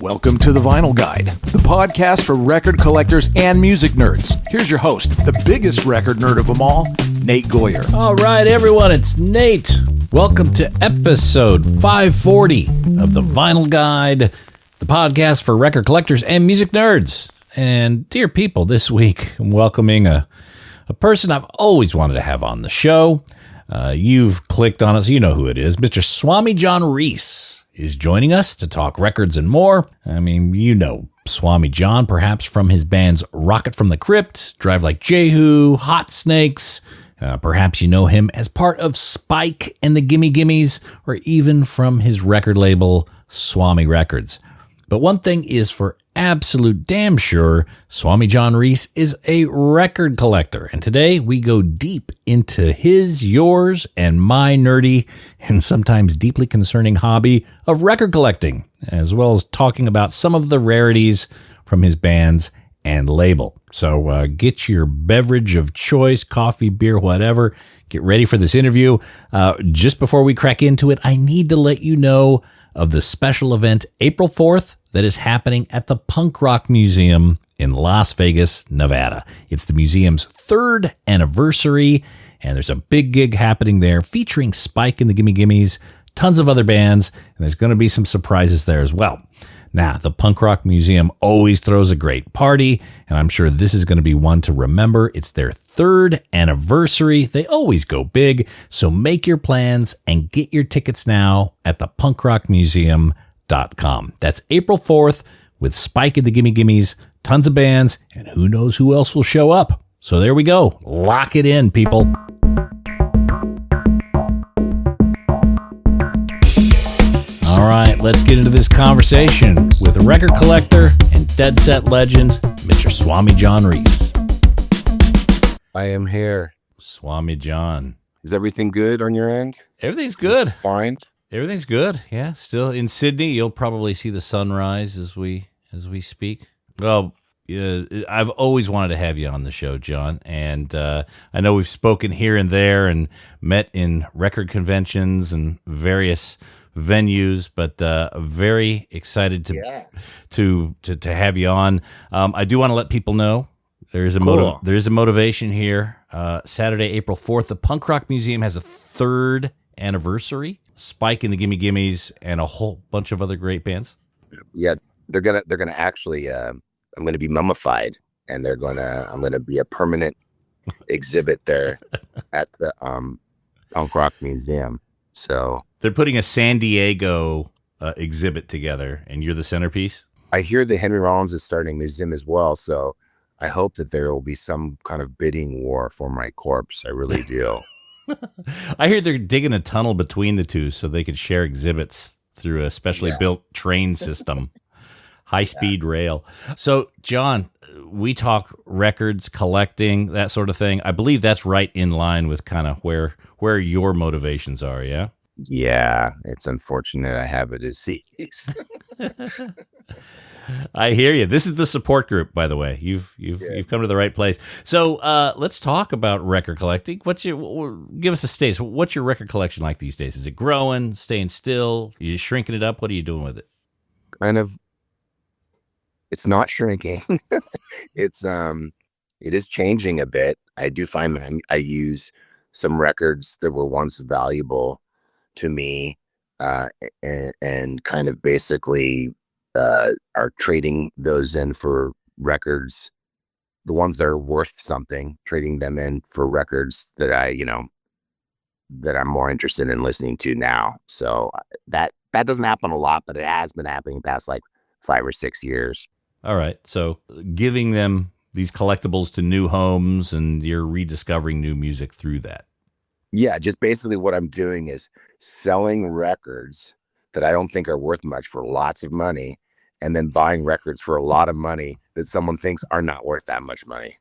Welcome to The Vinyl Guide, the podcast for record collectors and music nerds. Here's your host, the biggest record nerd of them all, Nate Goyer. All right, everyone, it's Nate. Welcome to episode 540 of The Vinyl Guide, the podcast for record collectors and music nerds. And dear people, this week I'm welcoming a person I've always wanted to have on the show. You've clicked on us, you know who it is. Mr. Swami Reis is joining us to talk records and more. I mean, you know Swami John, perhaps from his bands Rocket from the Crypt, Drive Like Jehu, Hot Snakes. Perhaps you know him as part of Spike and the Gimme Gimmes, or even from his record label, Swami Records. But one thing is for absolute damn sure, Swami Reis is a record collector. And today we go deep into his, yours, and my nerdy and sometimes deeply concerning hobby of record collecting, as well as talking about some of the rarities from his bands and label. So get your beverage of choice, coffee, beer, whatever. Get ready for this interview. Just before we crack into it, I need to let you know of the special event April 4th that is happening at the Punk Rock Museum in Las Vegas, Nevada. It's the museum's 3rd anniversary, and there's a big gig happening there featuring Spike and the Gimme Gimmes, tons of other bands, and there's going to be some surprises there as well. Now, the Punk Rock Museum always throws a great party, and I'm sure this is going to be one to remember. It's their 3rd anniversary. They always go big, so make your plans and get your tickets now at thepunkrockmuseum.com. That's April 4th with Spike and the Gimme Gimmes, tons of bands, and who knows who else will show up. So there we go. Lock it in, people. All right, let's get into this conversation with a record collector and dead set legend, Mr. Swami Reis. I am here. Swami John. Is everything good on your end? Everything's good. Fine. Everything's good. Yeah, still in Sydney. You'll probably see the sunrise as we speak. Well, I've always wanted to have you on the show, John, and I know we've spoken here and there and met in record conventions and various venues, but very excited to have you on. I do want to let people know there's a motivation here. Saturday, April 4th, the Punk Rock Museum has a 3rd anniversary. Spike and the Gimme Gimmes and a whole bunch of other great bands. Yeah, they're gonna actually. I'm gonna be mummified, and I'm gonna be a permanent exhibit there at the Punk Rock Museum. So they're putting a San Diego exhibit together, and you're the centerpiece. I hear that Henry Rollins is starting a museum as well, so I hope that there will be some kind of bidding war for my corpse. I really do. I hear they're digging a tunnel between the two so they could share exhibits through a specially built train system, high-speed rail. So, John, we talk records, collecting, that sort of thing. I believe that's right in line with kind of where your motivations are, yeah? Yeah, it's unfortunate I have a disease. I hear you. This is the support group, by the way. You've come to the right place. So let's talk about record collecting. Give us a state. What's your record collection like these days? Is it growing, staying still? Are you shrinking it up? What are you doing with it? Kind of. It's not shrinking. It is changing a bit. I do find that I use some records that were once valuable to me, and kind of basically are trading those in for records, the ones that are worth something, trading them in for records that that I'm more interested in listening to now. So that doesn't happen a lot, but it has been happening the past like 5 or 6 years. All right. So giving them these collectibles to new homes, and you're rediscovering new music through that. Yeah, just basically what I'm doing is selling records that I don't think are worth much for lots of money, and then buying records for a lot of money that someone thinks are not worth that much money.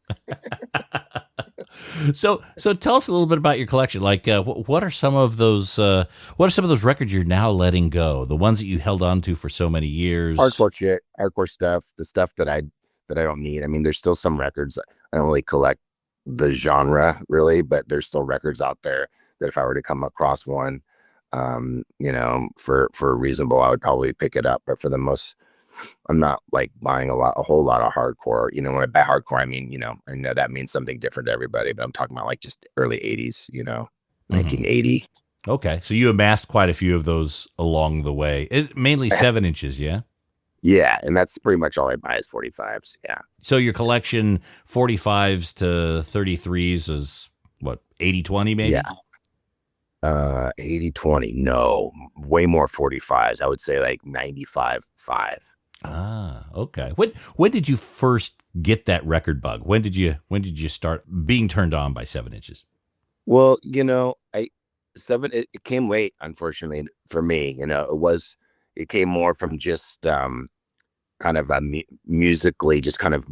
So tell us a little bit about your collection. Like, what are some of those? What are some of those records you're now letting go? The ones that you held on to for so many years. Hardcore shit, hardcore stuff, the stuff that I don't need. I mean, there's still some records. I don't really collect the genre really, but there's still records out there that if I were to come across one, For reasonable, I would probably pick it up. But for the most, I'm not like buying a whole lot of hardcore. When I buy hardcore, I mean, I know that means something different to everybody, but I'm talking about like just early 80s, 1980. Okay. So you amassed quite a few of those along the way. Mainly 7 inches, yeah? Yeah. And that's pretty much all I buy is 45s. Yeah. So your collection 45s to 33s is what, 80-20 maybe? Yeah. 80-20. No, way more 45s. I would say like 95-5. Ah, okay. When did you first get that record bug? When did you start being turned on by 7 inches? Well, it came late, unfortunately for me. It came more from just kind of musically, just kind of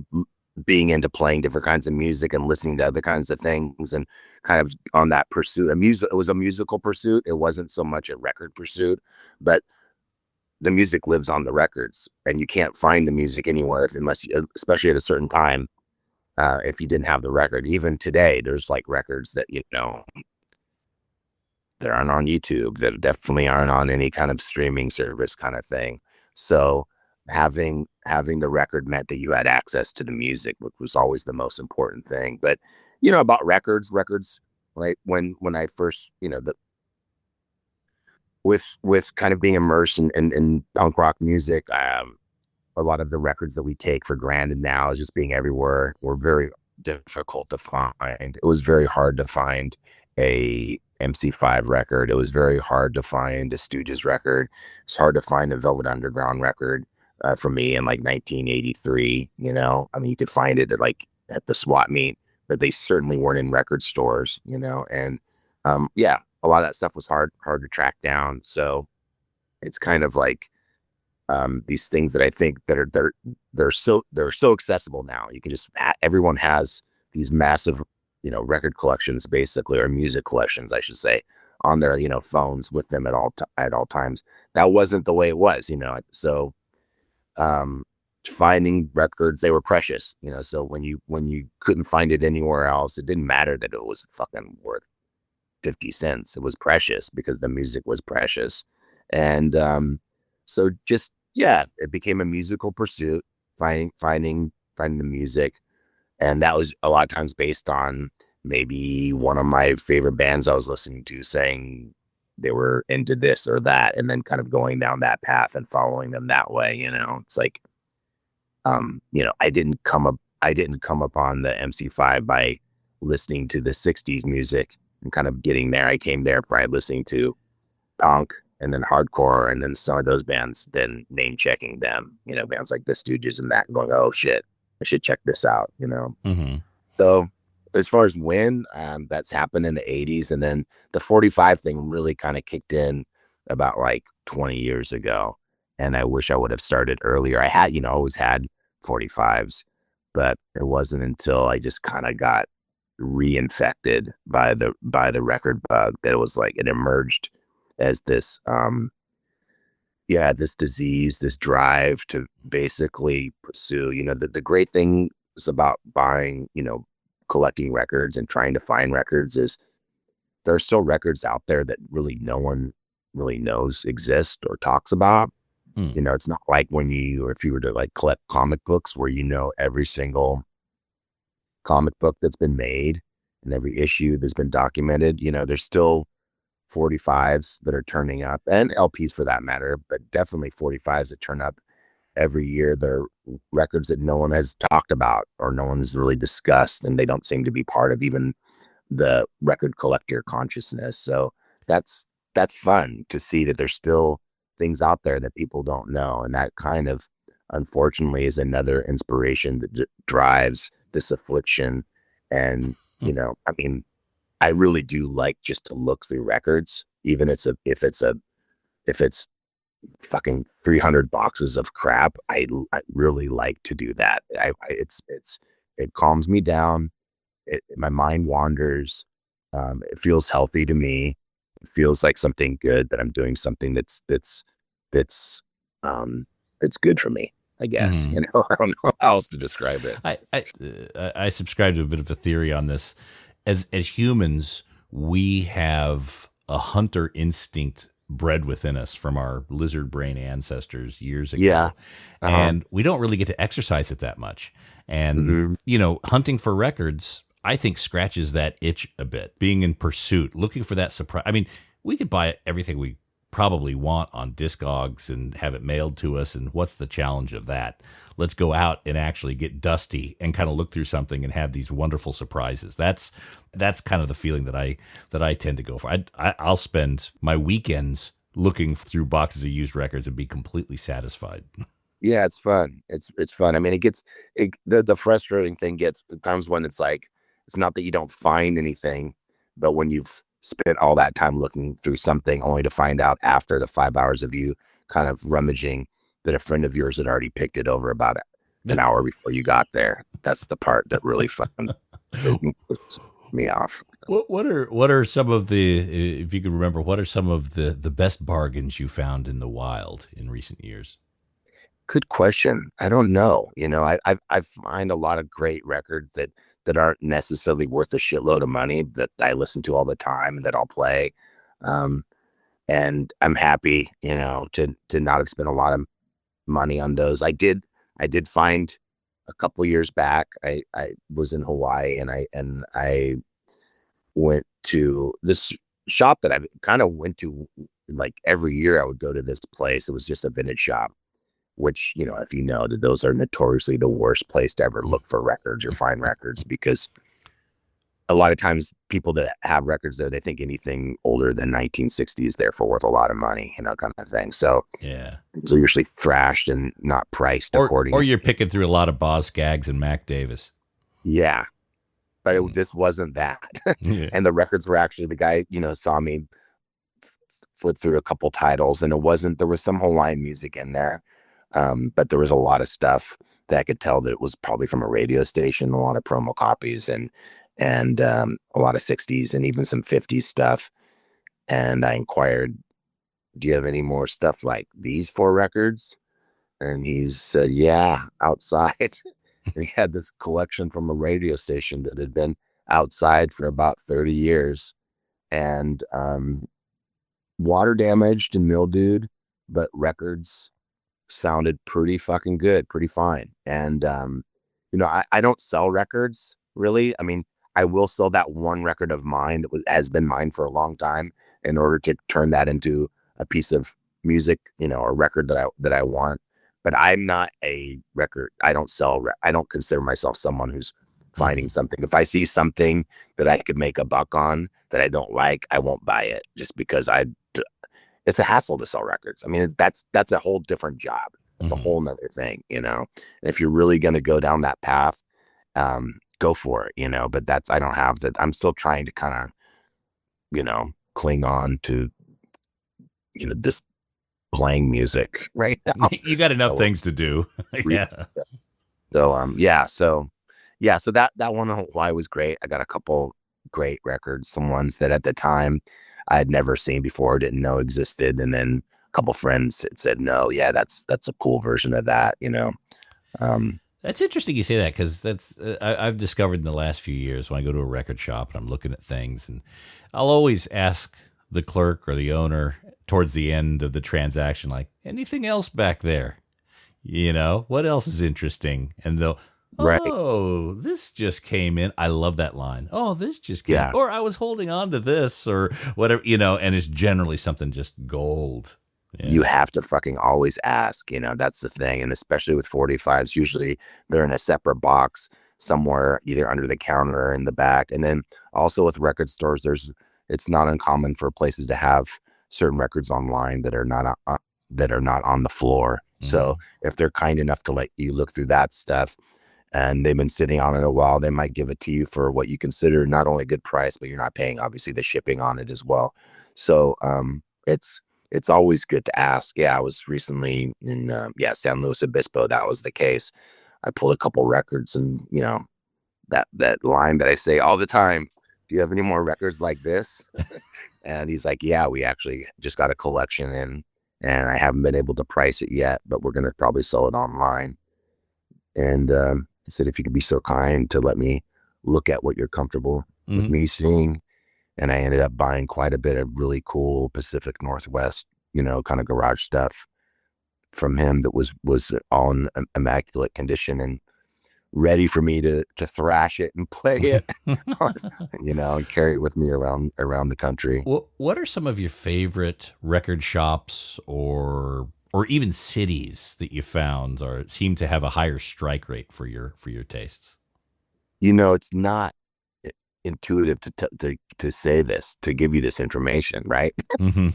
being into playing different kinds of music and listening to other kinds of things, and kind of on that pursuit. It was a musical pursuit. It wasn't so much a record pursuit, but the music lives on the records, and you can't find the music anywhere especially at a certain time, if you didn't have the record. Even today, there's like records that that aren't on YouTube, that definitely aren't on any kind of streaming service kind of thing. So having the record meant that you had access to the music, which was always the most important thing. But about records, like when I first, with kind of being immersed in punk rock music, a lot of the records that we take for granted now as just being everywhere were very difficult to find. It was very hard to find a MC5 record. It was very hard to find a Stooges record. It's hard to find a Velvet Underground record, for me in like 1983. I mean, you could find it at the swap meet, but they certainly weren't in record stores. And yeah, a lot of that stuff was hard to track down. So it's kind of like, these things that I think that they're so accessible now. You can just everyone has these massive record collections, basically, or music collections, I should say, on their phones with them at all times. That wasn't the way it was. So finding records, they were precious. So when you couldn't find it anywhere else, it didn't matter that it was fucking worth 50 cents. It was precious because the music was precious. And so just, yeah, it became a musical pursuit, finding the music. And that was a lot of times based on maybe one of my favorite bands I was listening to saying they were into this or that, and then kind of going down that path and following them that way. It's like, I didn't come upon the MC5 by listening to the 60s music and kind of getting there. I came there by listening to punk and then hardcore, and then some of those bands, then name checking them, bands like the Stooges and that, and going, oh shit, I should check this out, Mm-hmm. So as far as when, that's happened in the 80s, and then the 45 thing really kind of kicked in about like 20 years ago. And I wish I would have started earlier. I had, always had 45s, but it wasn't until I just kind of got reinfected by the record bug that it was like it emerged as this this disease, this drive to basically pursue. The great thing is about buying, collecting records and trying to find records is there are still records out there that really no one really knows exist or talks about. It's not like if you were to like collect comic books where every single comic book that's been made and every issue that's been documented. There's still 45s that are turning up, and LPs for that matter, but definitely 45s that turn up every year. They're records that no one has talked about or no one's really discussed, and they don't seem to be part of even the record collector consciousness. So that's fun to see that there's still things out there that people don't know, and that kind of, unfortunately, is another inspiration that drives this affliction. And I mean, I really do like just to look through records, even if it's fucking 300 boxes of crap. I really like to do that. It calms me down. My mind wanders. It feels healthy to me. It feels like something good, that I'm doing something that's it's good for me, I guess. Mm-hmm. I don't know how else to describe it. I subscribe to a bit of a theory on this. As humans, we have a hunter instinct bred within us from our lizard brain ancestors years ago. Yeah. And we don't really get to exercise it that much. And, hunting for records, I think, scratches that itch a bit. Being in pursuit, looking for that surprise. I mean, we could buy everything we probably want on Discogs and have it mailed to us. And what's the challenge of that? Let's go out and actually get dusty and kind of look through something and have these wonderful surprises. That's kind of the feeling that I tend to go for. I'll spend my weekends looking through boxes of used records and be completely satisfied. Yeah, it's fun. It's fun. I mean, the frustrating thing comes when it's like, it's not that you don't find anything, but when you've spent all that time looking through something only to find out after the 5 hours of you kind of rummaging that a friend of yours had already picked it over about an hour before you got there. That's the part that really puts me off. What are some of the, if you can remember, what are some of the best bargains you found in the wild in recent years? Good question. I don't know. I find a lot of great records that aren't necessarily worth a shitload of money that I listen to all the time and that I'll play. And I'm happy, to not have spent a lot of money on those. I did find a couple years back, I was in Hawaii and I went to this shop that I kind of went to like every year. I would go to this place. It was just a vintage shop, which, if you know that those are notoriously the worst place to ever look for records or find records, because a lot of times people that have records there, they think anything older than 1960 is therefore worth a lot of money, kind of thing. So yeah, so usually thrashed and not priced accordingly. Or you're picking through a lot of Boz Scaggs and Mac Davis. Yeah. But this wasn't that. Yeah. And the records were actually, the guy, saw me flip through a couple titles, and there was some Hawaiian music in there. But there was a lot of stuff that I could tell that it was probably from a radio station, a lot of promo copies and a lot of 60s and even some 50s stuff. And I inquired, do you have any more stuff like these 4 records? And he said, yeah, outside. And he had this collection from a radio station that had been outside for about 30 years and water damaged and mildewed, but records sounded pretty fucking good, pretty fine. And I don't sell records really. I mean, I will sell that one record of mine that has been mine for a long time in order to turn that into a piece of music, a record that I want. But I'm not a record. I don't sell. I don't consider myself someone who's finding something. If I see something that I could make a buck on that I don't like, I won't buy it just because it's a hassle to sell records. I mean, that's a whole different job. It's a whole nother thing, And if you're really going to go down that path, go for it, but I don't have that. I'm still trying to kind of, cling on to, this playing music right now. You got enough things to do. Yeah. So, so that one in Hawaii was great. I got a couple great records, some ones that at the time I had never seen before, didn't know existed. And then a couple friends had said, no, yeah, that's a cool version of that, That's interesting you say that, because that's I've discovered in the last few years when I go to a record shop and I'm looking at things, and I'll always ask the clerk or the owner towards the end of the transaction, like, anything else back there? What else is interesting? And they'll, oh, this just came in. I love that line. Oh, this just came in. Or I was holding on to this or whatever, and it's generally something just gold. Yeah. You have to fucking always ask, that's the thing. And especially with 45s, usually they're in a separate box somewhere, either under the counter or in the back. And then also with record stores, it's not uncommon for places to have certain records online that are not on the floor. Mm-hmm. So if they're kind enough to let you look through that stuff and they've been sitting on it a while, they might give it to you for what you consider not only a good price, but you're not paying obviously the shipping on it as well. So it's always good to ask. Yeah, I was recently in San Luis Obispo. That was the case. I pulled a couple records, and that line that I say all the time, do you have any more records like this? And he's like, yeah, we actually just got a collection in, and I haven't been able to price it yet, but we're going to probably sell it online. And he said, if you could be so kind to let me look at what you're comfortable with me seeing. and I ended up buying quite a bit of really cool Pacific Northwest, kind of garage stuff from him that was all in immaculate condition and ready for me to thrash it and play it, and carry it with me around the country. What are some of your favorite record shops or even cities that you found or seem to have a higher strike rate for your tastes? It's not intuitive to say this, to give you this information, right? Mm-hmm.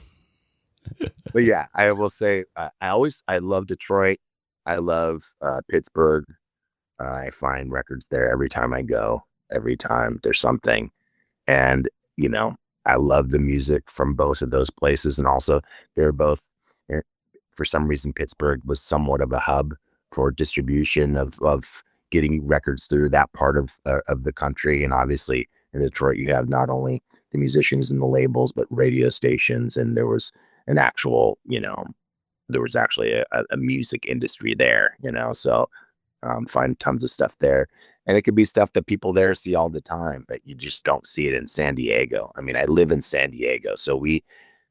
But yeah, I will say I love Detroit. I love Pittsburgh. I find records there every time I go. Every time there's something, and I love the music from both of those places. And also, they're both, for some reason, Pittsburgh was somewhat of a hub for distribution of getting records through that part of the country. And obviously, in Detroit, you have not only the musicians and the labels, but radio stations, and there was an actual, there was actually a music industry there. So find tons of stuff there. And it could be stuff that people there see all the time, but you just don't see it in San Diego. I mean, I live in San Diego, so we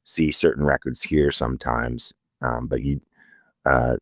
see certain records here sometimes, but that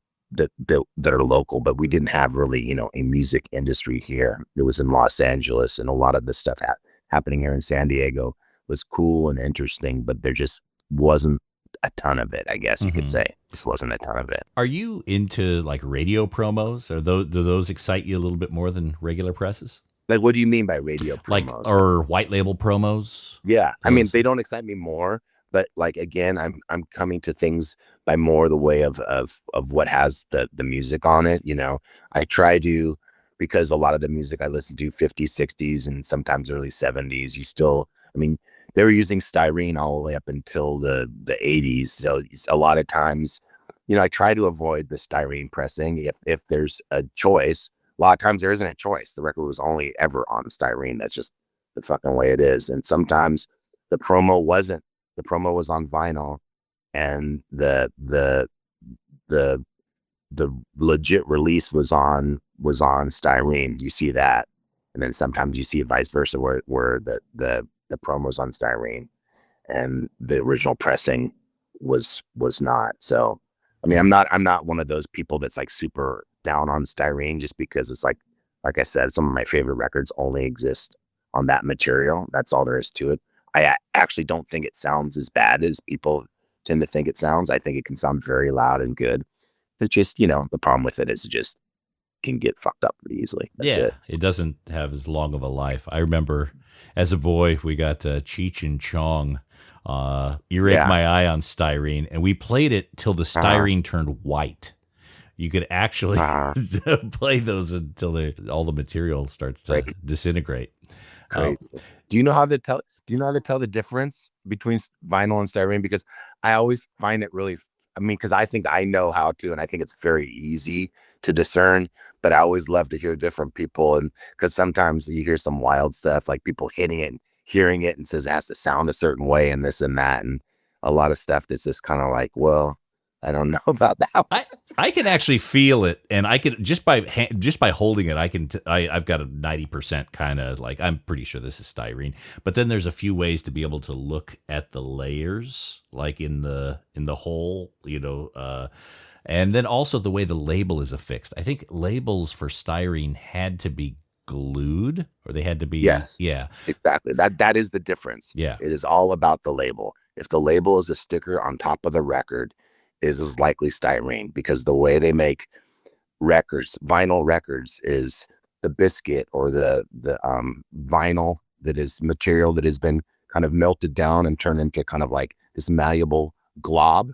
are local. But we didn't have really, a music industry here. It was in Los Angeles, and a lot of the stuff happening here in San Diego was cool and interesting, but there just wasn't a ton of it, I guess you could say. Just wasn't a ton of it. Are you into like radio promos? Or do those excite you a little bit more than regular presses? Like, what do you mean by radio promos? Like, or white label promos? Yeah, I mean, they don't excite me more, but like, again, I'm coming to things by more the way of what has the music on it. I try to, because a lot of the music I listen to 50s, 60s, and sometimes early 70s, they were using styrene all the way up until the 80s. So a lot of times, I try to avoid the styrene pressing if there's a choice. A lot of times there isn't a choice. The record was only ever on styrene. That's just the fucking way it is. And sometimes the promo wasn't. The promo was on vinyl, and the legit release was on styrene. You see that, and then sometimes you see it vice versa, where the promo's on styrene and the original pressing was not. So I mean, I'm not one of those people that's like super down on styrene, just because it's like I said, some of my favorite records only exist on that material. That's all there is to it. I actually don't think it sounds as bad as people tend to think it sounds. I think it can sound very loud and good. It's just, the problem with it is it just can get fucked up pretty easily. That's it doesn't have as long of a life. I remember as a boy, we got Cheech and Chong, Earache My Eye on styrene, and we played it till the styrene turned white. You could actually play those until all the material starts to disintegrate. Do you know how to tell the difference between vinyl and styrene? Because I always find it really, because I think I know how to, and I think it's very easy to discern, but I always love to hear different people. And because sometimes you hear some wild stuff, like people hitting it and hearing it and says it has to sound a certain way and this and that. And a lot of stuff that's just kind of like, well, I don't know about that. I can actually feel it, and I can just by holding it, I've got a 90% kind of like, I'm pretty sure this is styrene. But then there's a few ways to be able to look at the layers, like in the hole, and then also the way the label is affixed. I think labels for styrene had to be glued, or they had to be. Yes. Yeah. Exactly. That is the difference. Yeah. It is all about the label. If the label is a sticker on top of the record, it is likely styrene, because the way they make records, vinyl records, is the biscuit or the vinyl that is material that has been kind of melted down and turned into kind of like this malleable glob.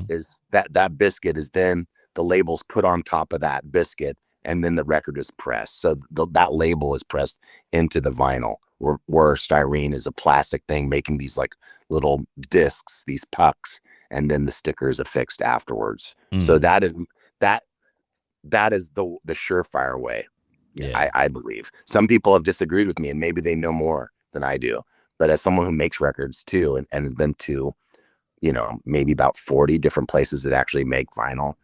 Is that biscuit is then the label's put on top of that biscuit, and then the record is pressed. So that label is pressed into the vinyl, where styrene is a plastic thing making these like little discs, these pucks, and then the sticker is affixed afterwards. So that is the surefire way. Yeah. I believe. Some people have disagreed with me, and maybe they know more than I do. But as someone who makes records too, and has been to, maybe about 40 different places that actually make vinyl,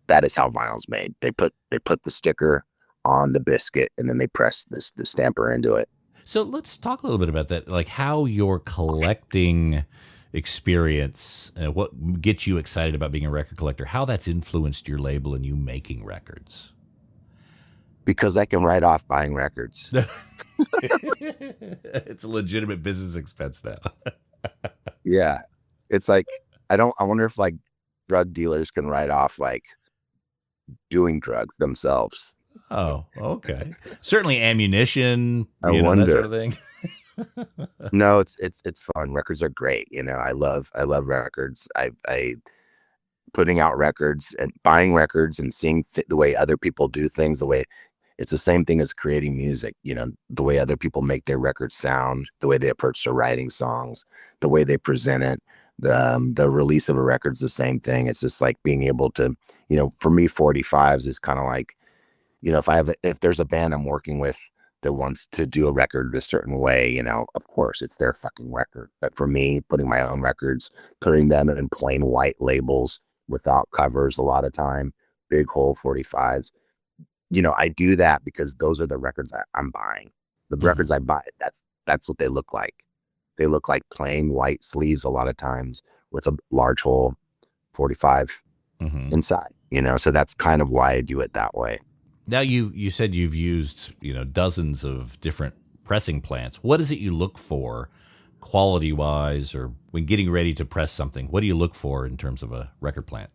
that is how vinyl's made. They put the sticker on the biscuit, and then they press the stamper into it. So let's talk a little bit about that, like how your collecting experience, what gets you excited about being a record collector, how that's influenced your label and you making records. Because I can write off buying records. It's a legitimate business expense now. Yeah. It's like, I wonder if like drug dealers can write off like doing drugs themselves. Oh, okay. Certainly ammunition, I that sort wonder. of thing. No, it's fun. Records are great. I love records. I putting out records and buying records and seeing the way other people do things, the way it's the same thing as creating music, the way other people make their records sound, the way they approach their writing songs, the way they present it. The release of a record's the same thing. It's just like being able to, for me, 45s is kind of like, if there's a band I'm working with that wants to do a record a certain way, of course it's their fucking record. But for me, putting my own records, putting them in plain white labels without covers a lot of time, big hole 45s, I do that because those are the records I'm buying. The records I buy, that's what they look like. They look like plain white sleeves a lot of times with a large hole 45 inside, so that's kind of why I do it that way. Now you said you've used, dozens of different pressing plants. What is it you look for quality wise, or when getting ready to press something? What do you look for in terms of a record plant?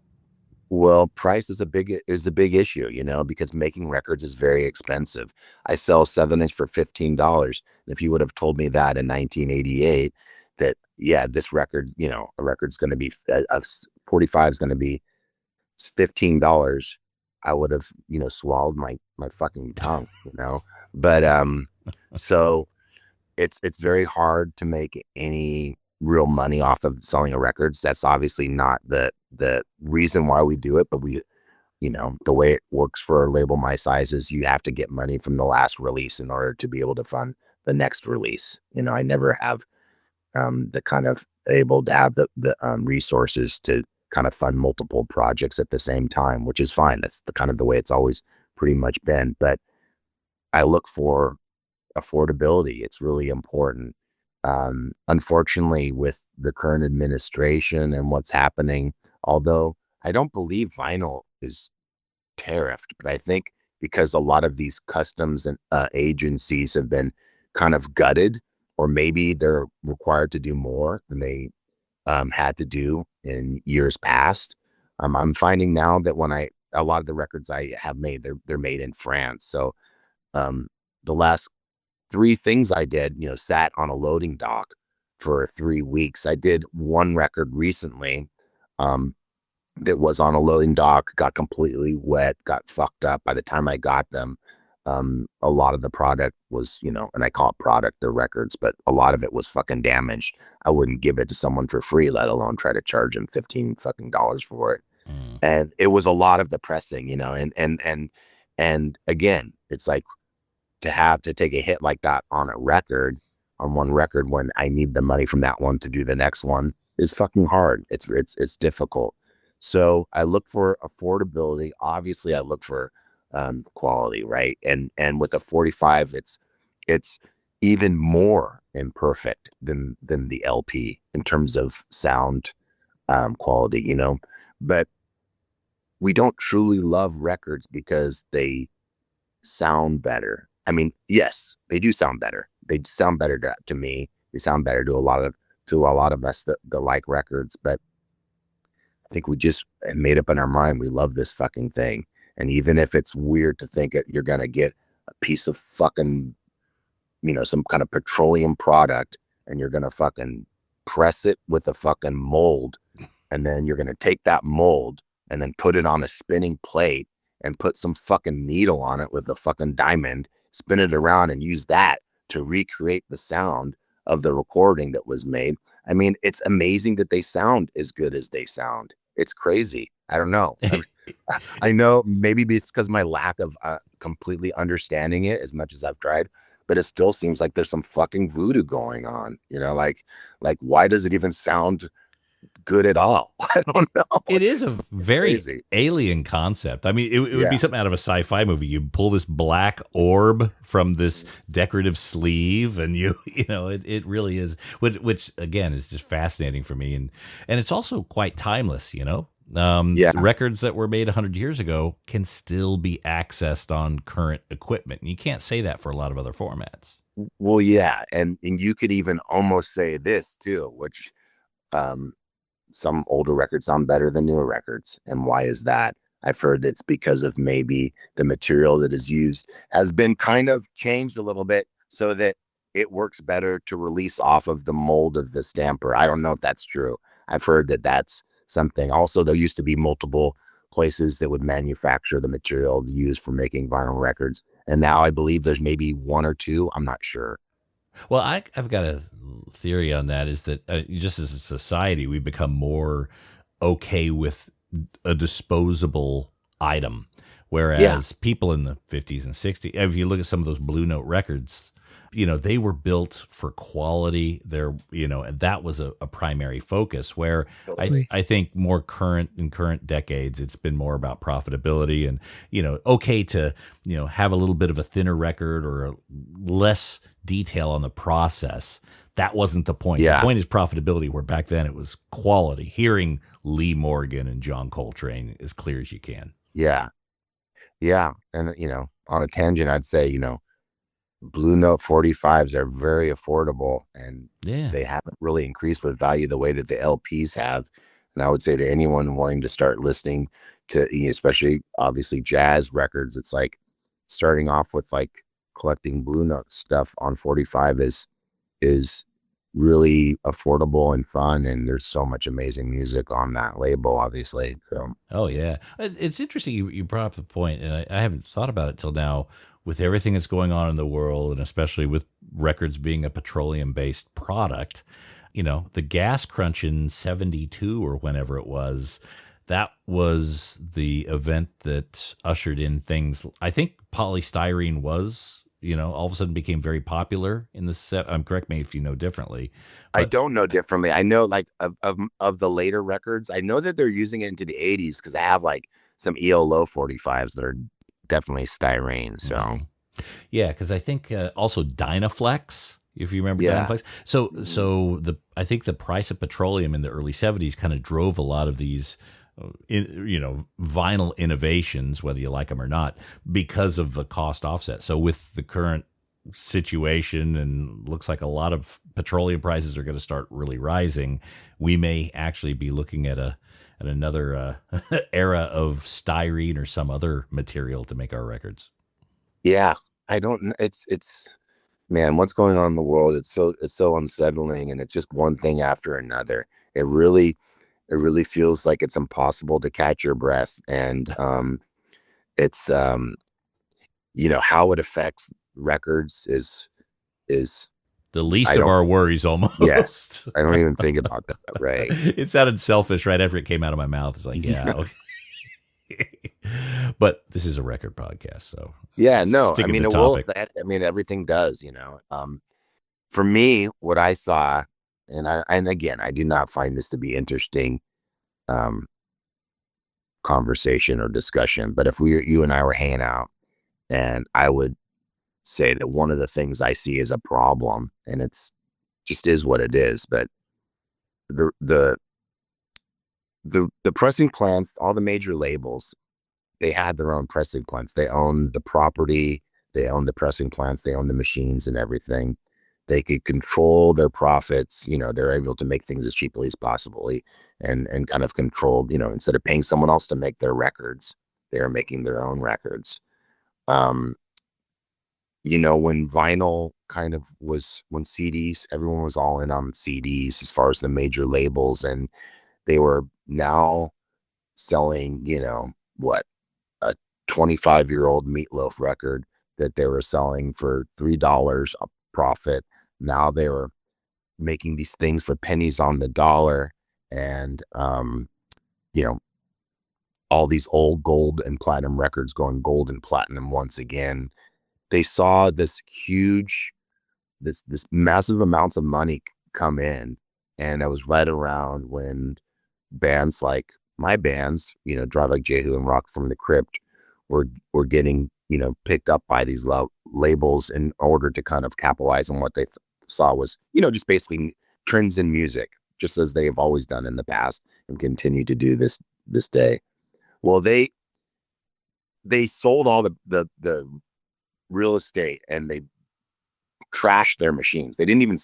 Well, price is a big issue, because making records is very expensive. I sell 7-inch for $15. And if you would have told me that in 1988, that yeah, this record, a record's going to be a 45 is going to be $15, I would have, swallowed my fucking tongue, But so it's very hard to make any real money off of selling a records. That's obviously not the reason why we do it, but we, the way it works for a label my size is you have to get money from the last release in order to be able to fund the next release. I never have the kind of able to have the resources to kind of fund multiple projects at the same time, which is fine. That's the kind of the way it's always pretty much been. But I look for affordability. It's really important. Unfortunately, with the current administration and what's happening, although I don't believe vinyl is tariffed, but I think because a lot of these customs and agencies have been kind of gutted, or maybe they're required to do more than they had to do in years past. I'm finding now that a lot of the records I have made, they're made in France. So the last 3 things I did, sat on a loading dock for 3 weeks. I did one record recently that was on a loading dock, got completely wet, got fucked up. By the time I got them, a lot of the product was, and I call it product, they're records, but a lot of it was fucking damaged. I wouldn't give it to someone for free, let alone try to charge them $15 fucking dollars for it. And it was a lot of the pressing, and again, it's like, to have to take a hit like that on one record when I need the money from that one to do the next one is fucking hard. It's difficult. So I look for affordability. Obviously I look for quality, right? And with a 45, it's even more imperfect than the LP in terms of sound quality, but we don't truly love records because they sound better. I mean, yes, they do sound better. They sound better to me. They sound better to a lot of us that like records. But I think we just made up in our mind we love this fucking thing. And even if it's weird to think it, you're gonna get a piece of fucking, some kind of petroleum product, and you're gonna fucking press it with a fucking mold, and then you're gonna take that mold and then put it on a spinning plate and put some fucking needle on it with a fucking diamond, spin it around and use that to recreate the sound of the recording that was made. I mean, it's amazing that they sound as good as they sound. It's crazy. I don't know. I know maybe it's because my lack of completely understanding it as much as I've tried, but it still seems like there's some fucking voodoo going on, like why does it even sound good at all. I don't know. It is a very Crazy. alien concept. I mean, it would be Yeah. something out of a sci-fi movie. You pull this black orb from this decorative sleeve, and you know, it really is. Which again is just fascinating for me, and it's also quite timeless. You know, Yeah. records that were made 100 years ago can still be accessed on current equipment. And you can't say that for a lot of other formats. Well, yeah. And you could even almost say this too, which um, some older records sound better than newer records. And why is that? I've heard it's because of maybe the material that is used has been kind of changed a little bit so that it works better to release off of the mold of the stamper. I don't know if that's true. I've heard that that's something. Also, there used to be multiple places that would manufacture the material used for making vinyl records. And now I believe there's maybe one or two. I'm not sure. Well, I've got a theory on that is that just as a society, we become more okay with a disposable item. Whereas people in the 50s and 60s, if you look at some of those Blue Note records, you know, they were built for quality. And that was a primary focus. Where I think more in current decades, it's been more about profitability and, you know, okay to, you know, have a little bit of a thinner record or a less detail on the process. That wasn't the point. Yeah. The point is profitability, where back then it was quality. Hearing Lee Morgan and John Coltrane as clear as you can. Yeah. Yeah. And, you know, on a tangent, I'd say, you know, Blue Note 45s are very affordable and they haven't really increased with value the way that the LPs have. And I would say to anyone wanting to start listening to, especially obviously jazz records, it's like starting off with like collecting Blue Note stuff on 45 is really affordable and fun. And there's so much amazing music on that label, obviously. So. Oh yeah, it's interesting you brought up the point, and I haven't thought about it till now. With everything that's going on in the world, and especially with records being a petroleum-based product, you know, the gas crunch in '72 or whenever it was, that was the event that ushered in things. I think polystyrene was, you know, all of a sudden became very popular in the set. Correct me if you know differently. I don't know differently. I know like of the later records, I know that they're using it into the 80s because I have like some ELO 45s that are definitely styrene. So yeah, because I think also Dynaflex, if you remember Dynaflex. So I think the price of petroleum in the early '70s kind of drove a lot of these vinyl innovations, whether you like them or not, because of the cost offset. So with the current situation, and looks like a lot of petroleum prices are going to start really rising, we may actually be looking at another era of styrene or some other material to make our records. Yeah, I don't. It's man, what's going on in the world? It's so unsettling, and it's just one thing after another. It really feels like it's impossible to catch your breath, and it's how it affects records is the least of our worries, almost. Yes, I don't even think about that. Right? It sounded selfish right after it came out of my mouth. It's like, yeah, okay. But this is a record podcast, so yeah, no, I mean, everything does, for me, what I saw, and again, I do not find this to be interesting, conversation or discussion, but if you and I were hanging out, and I would say that one of the things I see as a problem, and it's just is what it is, but the pressing plants, all the major labels, they had their own pressing plants. They own the property, they own the pressing plants, they own the machines and everything. They could control their profits. They're able to make things as cheaply as possible and kind of control, instead of paying someone else to make their records, they're making their own records. When vinyl kind of was, when CDs, everyone was all in on CDs as far as the major labels, and they were now selling, what, a 25-year-old Meatloaf record that they were selling for $3 a profit. Now they were making these things for pennies on the dollar, and all these old gold and platinum records going gold and platinum once again. They saw this huge, this massive amounts of money come in, And that was right around when bands like my bands, Drive Like Jehu and Rock from the Crypt were getting, picked up by these labels in order to kind of capitalize on what they saw was, just basically trends in music, just as they have always done in the past and continue to do this day. Well, they sold all the real estate and they trashed their machines. They didn't even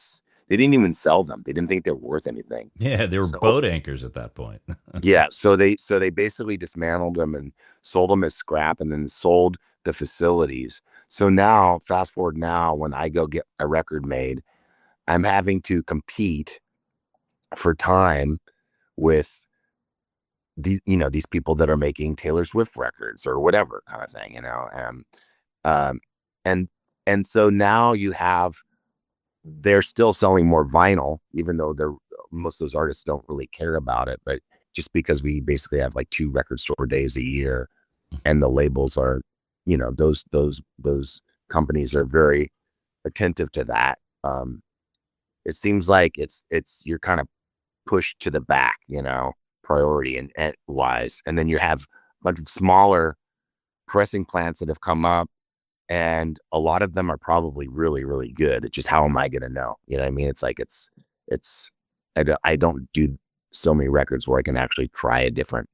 sell them. They didn't think they were worth anything. Yeah, they were boat anchors at that point. Yeah, so they basically dismantled them and sold them as scrap, and then sold the facilities. So now, fast forward now, when I go get a record made, I'm having to compete for time with these people that are making Taylor Swift records or whatever kind of thing, um, and so now they're still selling more vinyl, even though most of those artists don't really care about it, but just because we basically have like 2 record store days a year, and the labels are, those companies are very attentive to that. It seems like you're kind of pushed to the back, priority and wise. And then you have a bunch of smaller pressing plants that have come up, and a lot of them are probably really, really good. It's just, how am I going to know? You know what I mean? It's like, I don't do so many records where I can actually try a different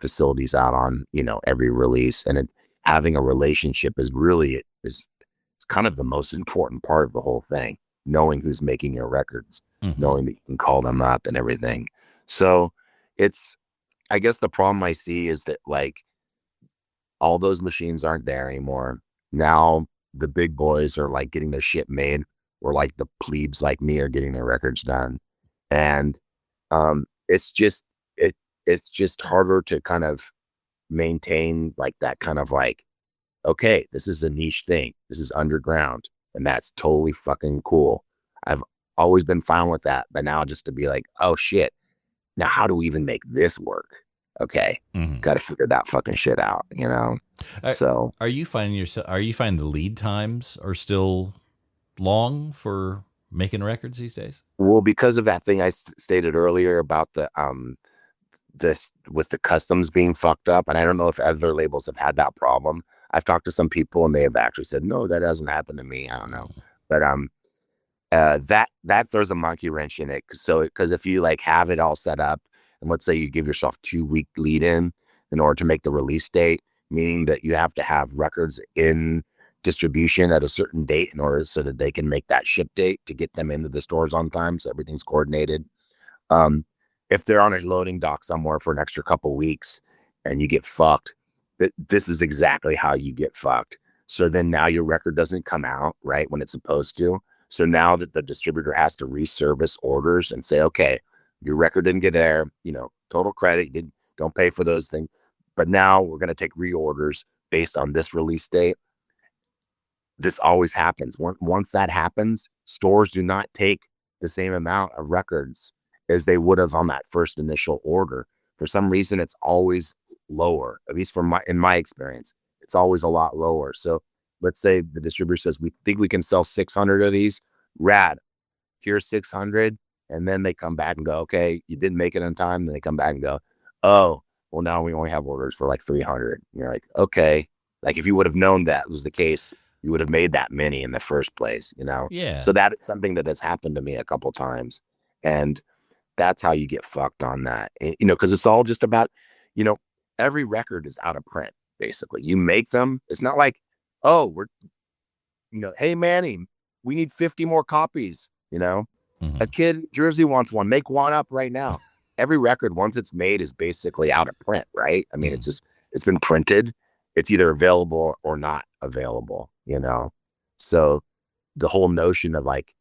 facilities out on, every release. And having a relationship is kind of the most important part of the whole thing. Knowing who's making your records, knowing that you can call them up and everything. So I guess the problem I see is that, like, all those machines aren't there anymore. Now the big boys are like getting their shit made, or like the plebes like me are getting their records done. And it's just harder to kind of maintain like that kind of like, okay, this is a niche thing. This is underground, and that's totally fucking cool. I've always been fine with that, but now just to be like, oh shit, now how do we even make this work? Okay, got to figure that fucking shit out, So are you finding the lead times are still long for making records these days? Well, because of that thing I stated earlier about this with the customs being fucked up, and I don't know if other labels have had that problem. I've talked to some people and they have actually said, no, that hasn't happened to me. I don't know, but that throws a monkey wrench in it. So because if you like have it all set up, and let's say you give yourself 2-week lead in order to make the release date, meaning that you have to have records in distribution at a certain date in order so that they can make that ship date to get them into the stores on time, so everything's coordinated. If they're on a loading dock somewhere for an extra couple weeks and you get fucked, this is exactly how you get fucked. So then now your record doesn't come out right when it's supposed to. So now that the distributor has to reservice orders and say, okay, your record didn't get there, total credit, don't pay for those things. But now we're going to take reorders based on this release date. This always happens. Once that happens, stores do not take the same amount of records as they would have on that first initial order. For some reason, it's always lower, at least in my experience. It's always a lot lower. So let's say the distributor says, we think we can sell 600 of these. Rad. Here's 600. And then they come back and go, okay, you didn't make it on time. Then they come back and go, oh, well, now we only have orders for like 300. And you're like, okay. Like, if you would have known that was the case, you would have made that many in the first place, Yeah. So that is something that has happened to me a couple times. And that's how you get fucked on that, because it's all just about, every record is out of print, basically. You make them. It's not like, oh, we're, hey, Manny, we need 50 more copies, A kid in Jersey wants one. Make one up right now. Every record, once it's made, is basically out of print, right? I mean, it's been printed. It's either available or not available, So the whole notion of like,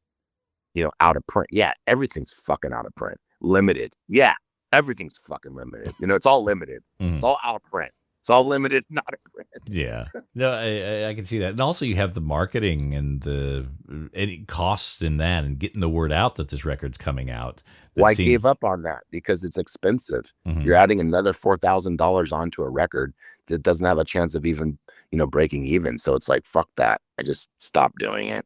out of print. Yeah, everything's fucking out of print. Limited. Yeah, everything's fucking limited. It's all limited. It's all out of print. It's all limited, not a print. Yeah. No, I can see that. And also you have the marketing and any costs in that and getting the word out that this record's coming out. Well, I gave up on that because it's expensive. You're adding another $4,000 onto a record that doesn't have a chance of even, breaking even. So it's like, fuck that. I just stopped doing it.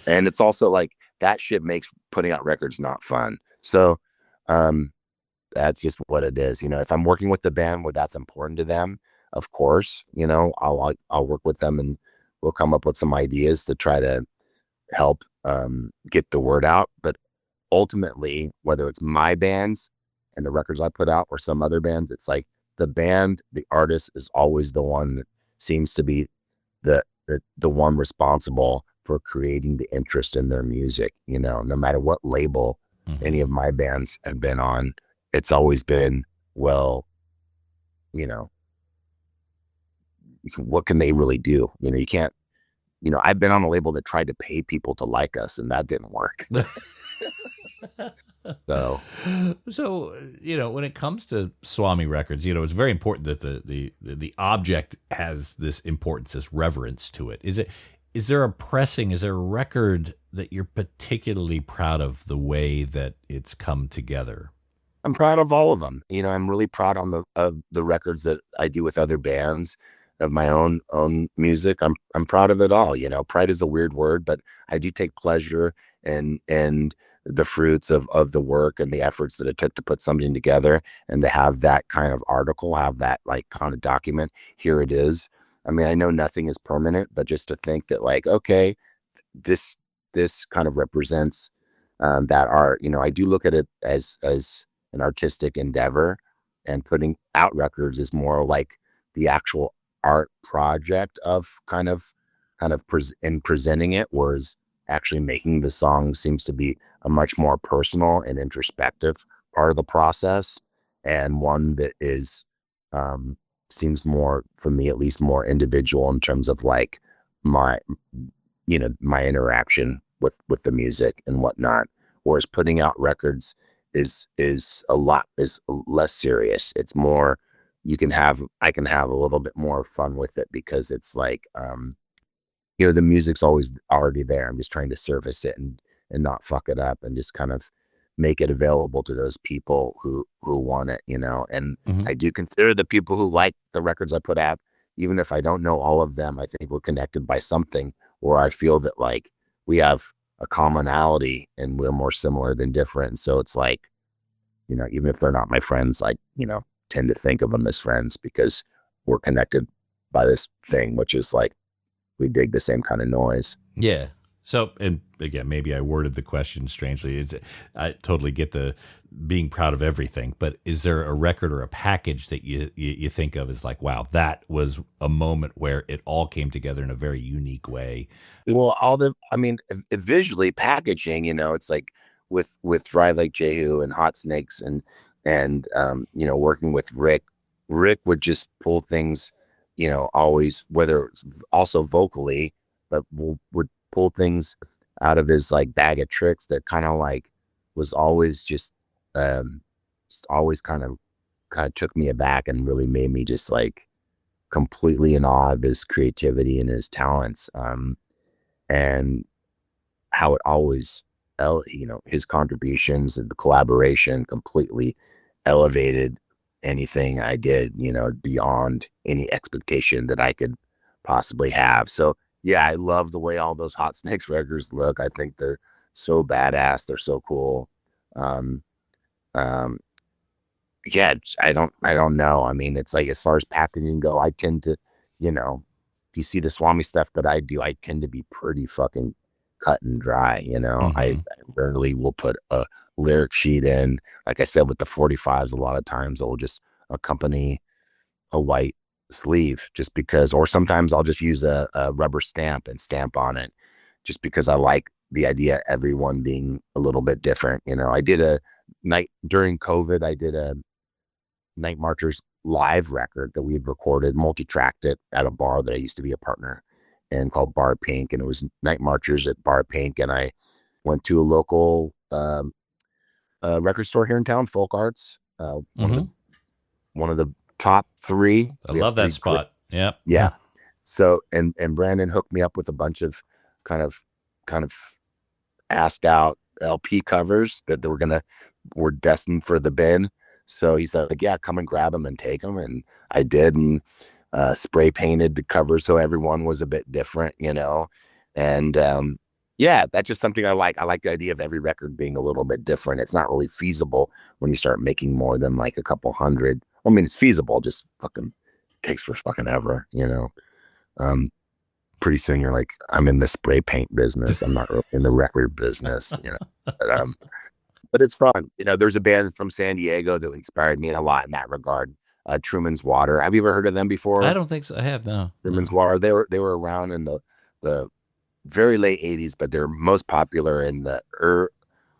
And it's also like that shit makes putting out records not fun. So that's just what it is. If I'm working with the band where that's important to them, of course, I'll work with them and we'll come up with some ideas to try to help get the word out. But ultimately, whether it's my bands and the records I put out or some other bands, it's like the artist is always the one that seems to be the one responsible for creating the interest in their music. No matter what label any of my bands have been on, it's always been, well, what can they really do? You can't, I've been on a label that tried to pay people to like us, and that didn't work. So, when it comes to Swami Records, it's very important that the object has this importance, this reverence to it. Is there a record that you're particularly proud of the way that it's come together? I'm proud of all of them. I'm really proud of the records that I do with other bands, of my own music. I'm proud of it all. Pride is a weird word, but I do take pleasure in the fruits of the work and the efforts that it took to put something together, and to have that kind of article, have that like kind of document. Here it is. I mean, I know nothing is permanent, but just to think that like, okay, this kind of represents that art. I do look at it as an artistic endeavor, and putting out records is more like the actual art project of kind of presenting it, whereas actually making the song seems to be a much more personal and introspective part of the process, and one that is seems more, for me at least, more individual in terms of like my my interaction with the music and whatnot. Whereas putting out records is less serious. It's more, I can have a little bit more fun with it, because it's like the music's always already there. I'm just trying to surface it and not fuck it up, and just kind of make it available to those people who want it, and I do consider the people who like the records I put out, even if I don't know all of them, I think we're connected by something, or I feel that like we have a commonality and we're more similar than different. So it's like, even if they're not my friends, I, tend to think of them as friends, because we're connected by this thing, which is like, we dig the same kind of noise. Yeah. So, and again, maybe I worded the question strangely. I totally get the being proud of everything, but is there a record or a package that you think of as like, wow, that was a moment where it all came together in a very unique way? Well, visually packaging, it's like with Dry Like Jehu and Hot Snakes and working with Rick would just pull things, always, whether it's also vocally, but would pull things out of his like bag of tricks that kind of like was always just always kind of took me aback, and really made me just like completely in awe of his creativity and his talents, and how it always his contributions and the collaboration completely elevated anything I did, beyond any expectation that I could possibly have. So yeah, I love the way all those Hot Snakes records look. I think they're so badass. They're so cool. Um, um, yeah, I don't know. I mean, it's like, as far as packaging go, I tend to, if you see the Swami stuff that I do, I tend to be pretty fucking cut and dry. I rarely will put a lyric sheet in. Like I said, with the 45s, a lot of times I will just accompany a white sleeve, just because, or sometimes I'll just use a rubber stamp and stamp on it, just because I like the idea of everyone being a little bit different. I did a night during COVID, I did a Night Marchers live record that we had recorded, multi-tracked it at a bar that I used to be a partner in, called Bar Pink. And it was Night Marchers at Bar Pink. And I went to a local record store here in town, Folk Arts, one of the top three. I love that spot. Yep. Yeah. So, and Brandon hooked me up with a bunch of kind of asked out LP covers that were destined for the bin. So he said, like, yeah, come and grab them and take them. And I did, and spray painted the cover so everyone was a bit different, and Yeah, that's just something I like. I like the idea of every record being a little bit different. It's not really feasible when you start making more than like a couple hundred. I mean, it's feasible, just fucking takes for fucking ever, you know. Um, Pretty soon you're like, I'm in the spray paint business. I'm not really in the record business, you know. But it's fun. You know, there's a band from San Diego that inspired me a lot in that regard. Truman's Water. Have you ever heard of them I before? don't think so. I have no. Truman's Water. They were around in the very late 80s, but they're most popular in the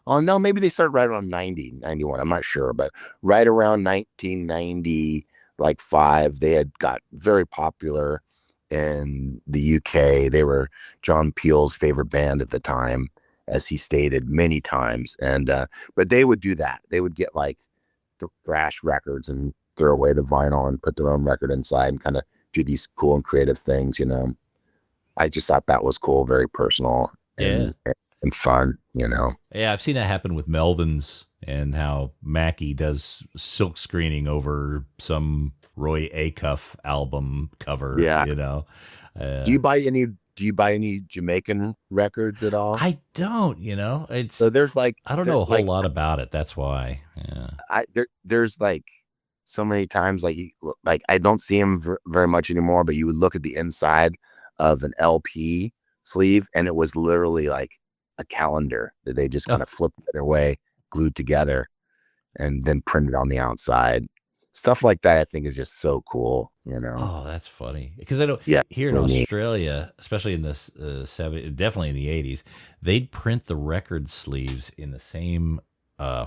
oh no, maybe they started right around 90, 91. I'm not sure, but right around 1990, like five, they had got very popular in the UK. They were John Peel's favorite band at the time, as he stated many times. And but they would do that. They would get like thrash records and throw away the vinyl and put their own record inside and kind of do these cool and creative things, you know. I just thought that was cool, very personal Yeah. and fun, you know. Yeah, I've seen that happen with Melvins and how Mackie does silk screening over some Roy Acuff album cover, Yeah. you know. Do you buy any Jamaican records at all? I don't, you know. It's So there's like I don't know a whole like lot about it. That's why. Yeah. there's like so many times like I don't see them very much anymore, but you would look at the inside of an LP sleeve and it was literally like a calendar that they just kind of flipped their way, glued together, and then printed on the outside. Stuff like that I think is just so cool, you know. Oh, that's funny. Because I know Yeah, here in really neat. Australia, especially in the 70s, definitely in the 80s, they'd print the record sleeves in the same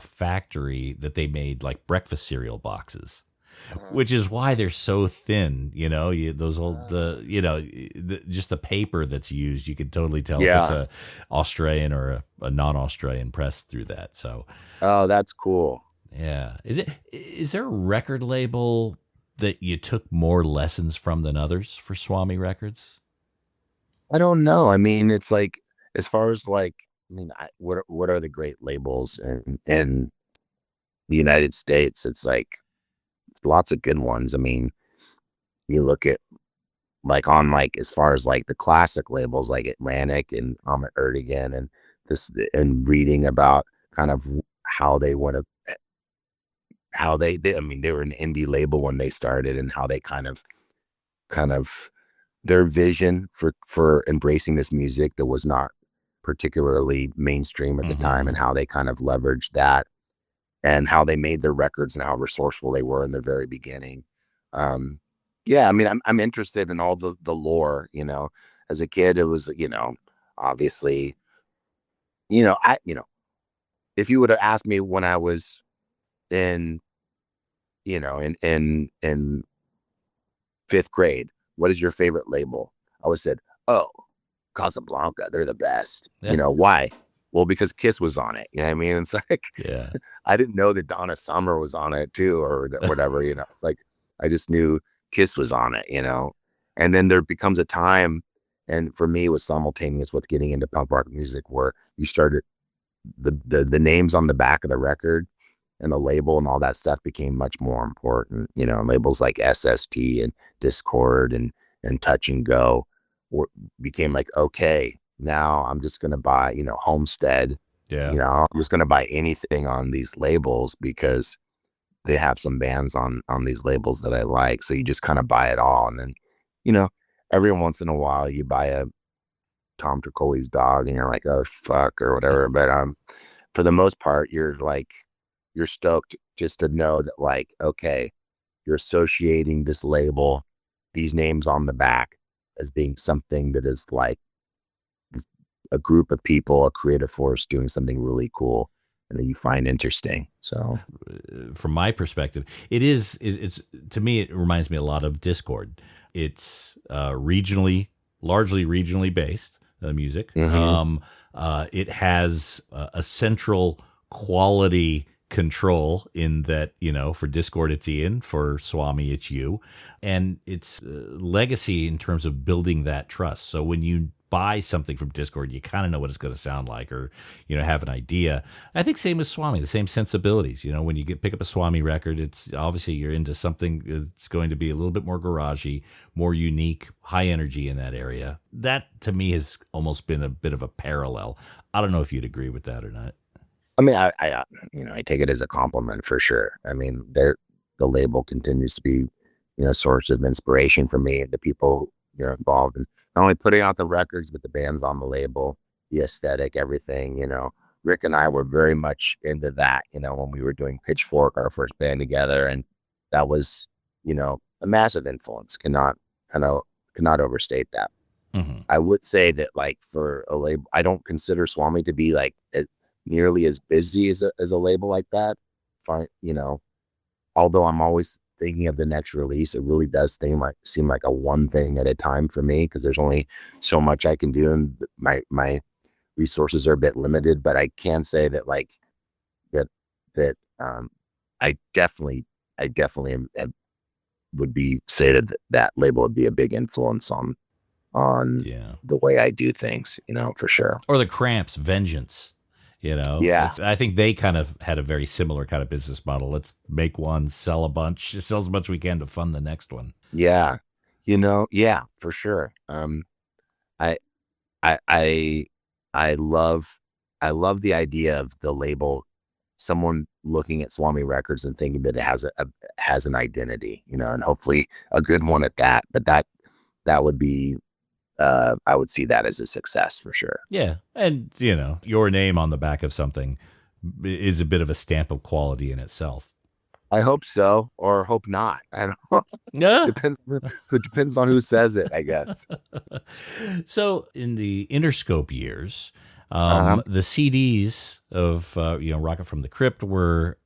factory that they made like breakfast cereal boxes. Which is why they're so thin, you know. Those old, you know, just the paper that's used, you could totally tell if it's Yeah. a Australian or a non-Australian press through that. So, Oh, that's cool. yeah, is there a record label that you took more lessons from than others for Swami Records? I don't know. I mean, it's like as far as like, I mean, what are the great labels in the United States? It's like lots of good ones. I mean, you look at like on like as far as like the classic labels like Atlantic and Ahmet Erdogan and this and reading about kind of how they want to how they did. I mean, they were an indie label when they started and how they kind of their vision for embracing this music that was not particularly mainstream at the time and how they kind of leveraged that and how they made their records and how resourceful they were in the very beginning. Yeah, I mean, I'm interested in all the lore. You know, as a kid, it was, you know, obviously, if you would have asked me when I was in, in fifth grade, what is your favorite label? I would have said, oh, Casablanca, they're the best. You know why? Well, because Kiss was on it. You know what I mean? It's like, Yeah. I didn't know that Donna Summer was on it too, or whatever, you know. It's like I just knew Kiss was on it, you know. And then there becomes a time, and for me, it was simultaneous with getting into punk rock music, where you started the names on the back of the record and the label and all that stuff became much more important. You know, labels like SST and Discord and Touch and Go became like, okay, now I'm just gonna buy, you know, Homestead. Yeah. You know, I'm just gonna buy anything on these labels because they have some bands on these labels that I like. So you just kind of buy it all, and then, you know, every once in a while you buy a Tom Tricoli's Dog, and you're like, oh fuck, or whatever. But for the most part, you're stoked just to know that, like, okay, you're associating this label, these names on the back, as being something that is like a group of people, a creative force doing something really cool and that you find interesting. So From my perspective, it's to me, it reminds me a lot of Discord. It's largely regionally based music. It has a central quality control in that, you know, for Discord it's Ian, for Swami it's you, and it's legacy in terms of building that trust. So when you buy something from Discord, you kind of know what it's going to sound like, or have an idea. I think same with Swami, the same sensibilities. When you pick up a Swami record, it's obviously you're into something that's going to be a little bit more garagey, more unique, high energy in that area. That to me has almost been a bit of a parallel. I don't know if you'd agree with that or not. I mean, I take it as a compliment for sure. I mean, the label continues to be, a source of inspiration for me and the people you're involved in not only putting out the records, but the bands on the label, the aesthetic, everything. Rick and I were very much into that. When we were doing Pitchfork, our first band together, and that was, a massive influence. Cannot overstate that. Mm-hmm. I would say that, like, for a label, I don't consider Swami to be like nearly as busy as a label like that. Fine, although I'm always thinking of the next release, it really does seem like a one thing at a time for me, because there's only so much I can do, and my resources are a bit limited. But I can say that, like, that I definitely would say that label would be a big influence on the way I do things, for sure. Or the Cramps, Vengeance. Yeah. I think they kind of had a very similar kind of business model. Let's make one, sell a bunch, sell as much as we can to fund the next one. Yeah. Yeah, for sure. I love the idea of the label, someone looking at Swami Records and thinking that it has an identity, and hopefully a good one at that. But that would be, I would see that as a success for sure. Yeah. And, your name on the back of something is a bit of a stamp of quality in itself. I hope so, or hope not. I don't know. Yeah. It depends on who says it, I guess. So in the Interscope years, the CDs of, Rocket from the Crypt were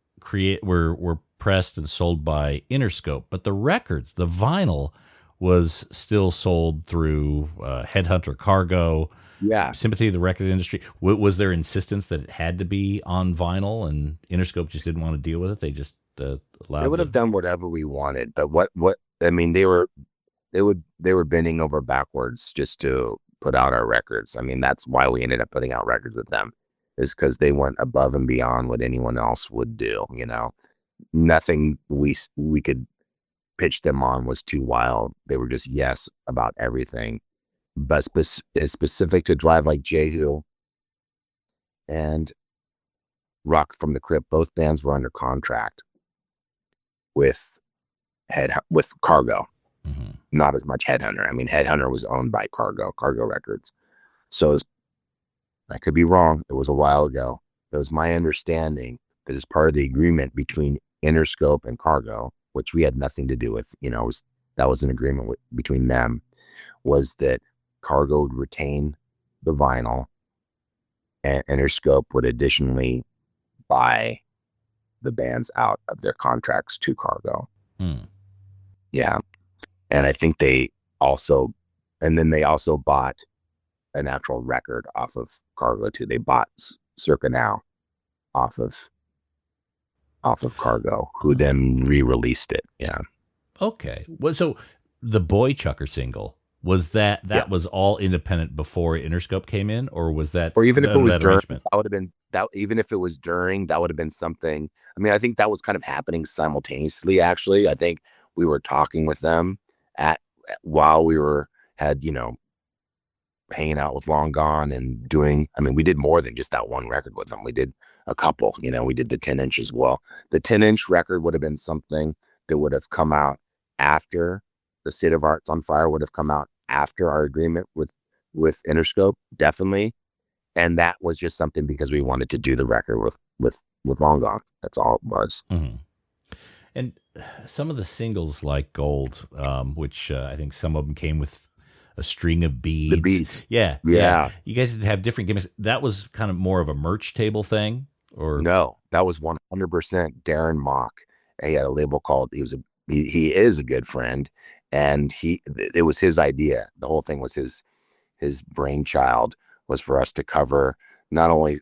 pressed and sold by Interscope, but the records, the vinyl, was still sold through Headhunter Cargo. Yeah. Sympathy of the record industry. Was there insistence that it had to be on vinyl, and Interscope just didn't want to deal with it? They just allowed. They would have done whatever we wanted, but what I mean, they were bending over backwards just to put out our records. I mean, that's why we ended up putting out records with them, is because they went above and beyond what anyone else would do. Nothing we could pitch them on was too wild. They were just yes about everything. But specific to Drive Like Jehu and Rock from the Crypt, both bands were under contract with Cargo. Mm-hmm. Not as much Headhunter. I mean, Headhunter was owned by Cargo Records. So I could be wrong. It was a while ago. It was my understanding that as part of the agreement between Interscope and Cargo, which we had nothing to do with, that was an agreement between them, was that Cargo would retain the vinyl and Interscope would additionally buy the bands out of their contracts to Cargo. Yeah. And I think they also bought an actual record off of Cargo too. They bought Circa Now off of Cargo, who then re-released it. Yeah. Okay. Well, so the Boy Chucker single, was that was all independent before Interscope came in, or was that, or even if it was during, arrangement? that would have been that. Even if it was during, that would have been something. I mean, I think that was kind of happening simultaneously. Actually, I think we were talking with them while we had hanging out with Long Gone and doing. I mean, we did more than just that one record with them. We did a couple. We did the 10-inch as well. The 10-inch record would have been something that would have come out after the State of Arts on Fire would have come out after our agreement with Interscope, definitely. And that was just something because we wanted to do the record with Long Gone. That's all it was. Mm-hmm. And some of the singles like Gold, which I think some of them came with a string of beads. The beads. Yeah. You guys did have different gimmicks. That was kind of more of a merch table thing, or no? That was 100% Darren Mock. He had a label called. He is a good friend, and it was his idea. The whole thing was his brainchild, was for us to cover not only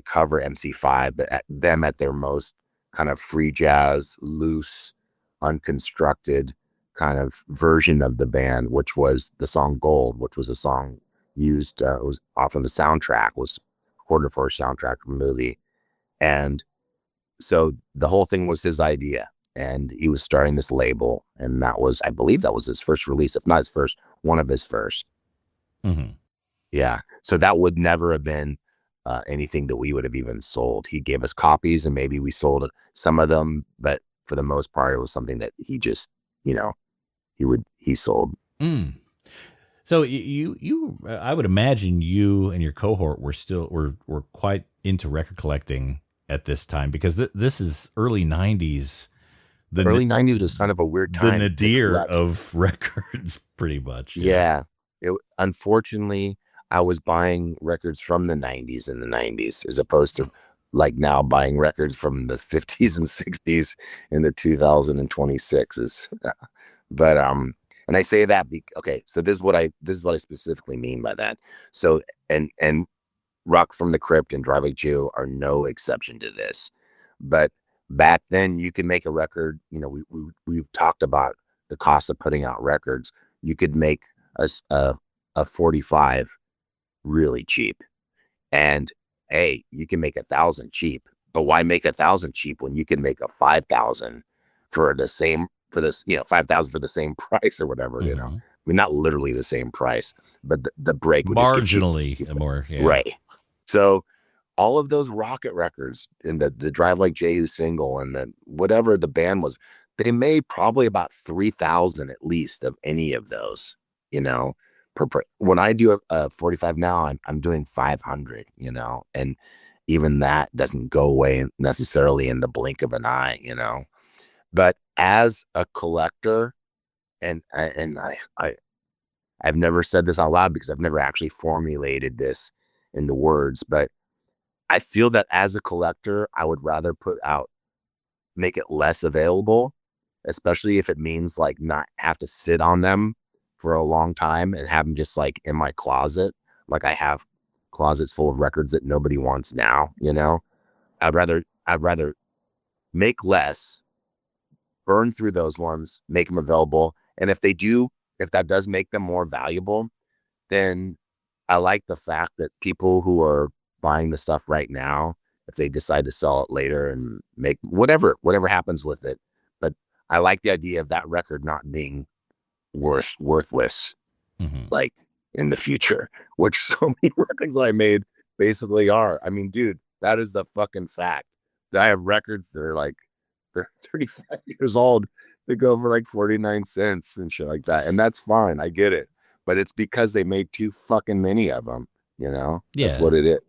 cover MC5, but them at their most kind of free jazz, loose, unconstructed, kind of version of the band, which was the song Gold, which was a song used, it was off of the soundtrack, was recorded for a soundtrack movie. And so the whole thing was his idea, and he was starting this label, and that was, I believe that was his first release, if not his first, one of his first. Mm-hmm. Yeah. So that would never have been anything that we would have even sold. He gave us copies and maybe we sold some of them, but for the most part, it was something that he just, he sold. Mm. So I would imagine you and your cohort were quite into record collecting at this time, because this is early 90s. The early 90s was kind of a weird time. The nadir of records, pretty much. Yeah. Unfortunately, I was buying records from the 90s in the 90s, as opposed to like now buying records from the 50s and 60s in the 2026s. But and I say that okay, so this is what I specifically mean by that. So and Rock from the Crypt and Drive Like Jehu are no exception to this. But back then, you could make a record. We've talked about the cost of putting out records. You could make a 45 really cheap, and hey, you can make 1,000 cheap. But why make 1,000 cheap when you can make a 5,000 for the same 5,000 for the same price or whatever? Mm-hmm. I mean, not literally the same price, but the break would marginally just more. Yeah. Right. So all of those Rocket records and the Drive Like Jehu single and the whatever the band was, they made probably about 3,000 at least of any of those, when I do a 45 now, I'm doing 500, and even that doesn't go away necessarily in the blink of an eye, but as a collector, and I've never said this out loud because I've never actually formulated this into words, but I feel that as a collector, I would rather make it less available, especially if it means like not have to sit on them for a long time and have them just like in my closet. Like I have closets full of records that nobody wants now, I'd rather make less, burn through those ones, make them available. And if that does make them more valuable, then I like the fact that people who are buying the stuff right now, if they decide to sell it later and make whatever happens with it. But I like the idea of that record not being worthless, like in the future, which so many records I made basically are. I mean, dude, that is the fucking fact. I have records that are like, they're 35 years old. They go for like 49 cents and shit like that. And that's fine. I get it. But it's because they made too fucking many of them, Yeah. That's what it is.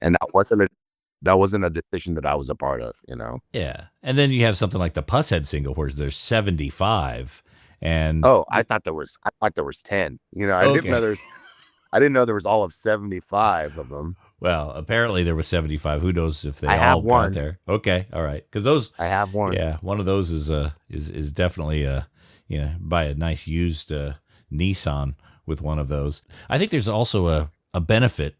And that wasn't a decision that I was a part of, Yeah. And then you have something like the Pusshead single where there's 75. And I thought there was 10. Okay. I didn't know there was all of 75 of them. Well, apparently there was 75. Who knows if they I all have got one. there? Okay, all right. Because those, I have one. Yeah, one of those is definitely buy a nice used Nissan with one of those. I think there's also a benefit,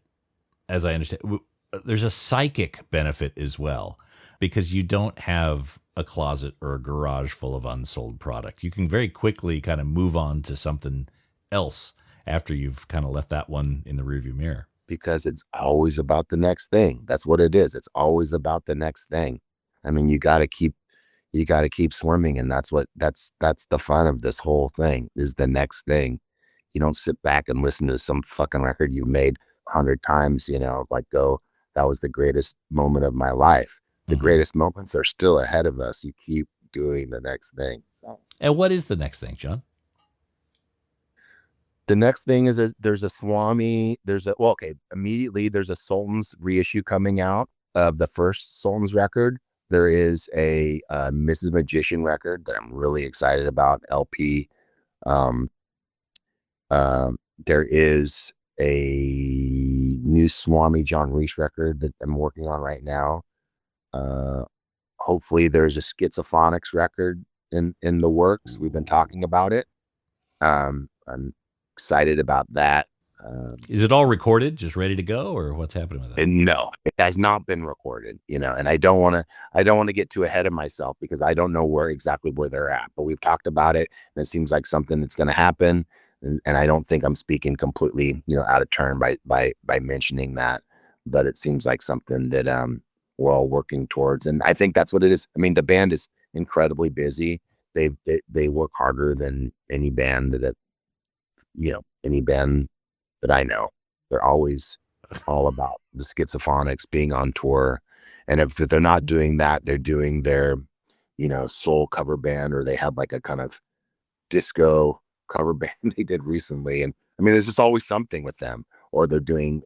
as I understand. There's a psychic benefit as well, because you don't have a closet or a garage full of unsold product. You can very quickly kind of move on to something else after you've kind of left that one in the rearview mirror. Because it's always about the next thing. That's what it is. It's always about the next thing. I mean, you got to keep swimming, and that's the fun of this whole thing, is the next thing. You don't sit back and listen to some fucking record you made 100 times, like go, that was the greatest moment of my life. The greatest moments are still ahead of us. You keep doing the next thing. And what is the next thing, John? The next thing is there's a Swami, immediately there's a Sultan's reissue coming out of the first Sultan's record. There is a Mrs. Magician record that I'm really excited about, LP. There is a new Swami John Reis record that I'm working on right now. Hopefully there's a Schizophonics record in the works. We've been talking about it. I'm excited about that. Is it all recorded, just ready to go, or what's happening with that? And no, it has not been recorded, and I don't want to get too ahead of myself because I don't know exactly where they're at, but we've talked about it and it seems like something that's going to happen. And I don't think I'm speaking completely, out of turn by mentioning that, but it seems like something that, we're all working towards. And I think that's what it is. I mean, the band is incredibly busy. They work harder than any band any band that I know. They're always all about the Schizophonics being on tour. And if they're not doing that, they're doing their, soul cover band, or they had like a kind of disco cover band they did recently. And I mean, there's just always something with them, or they're doing,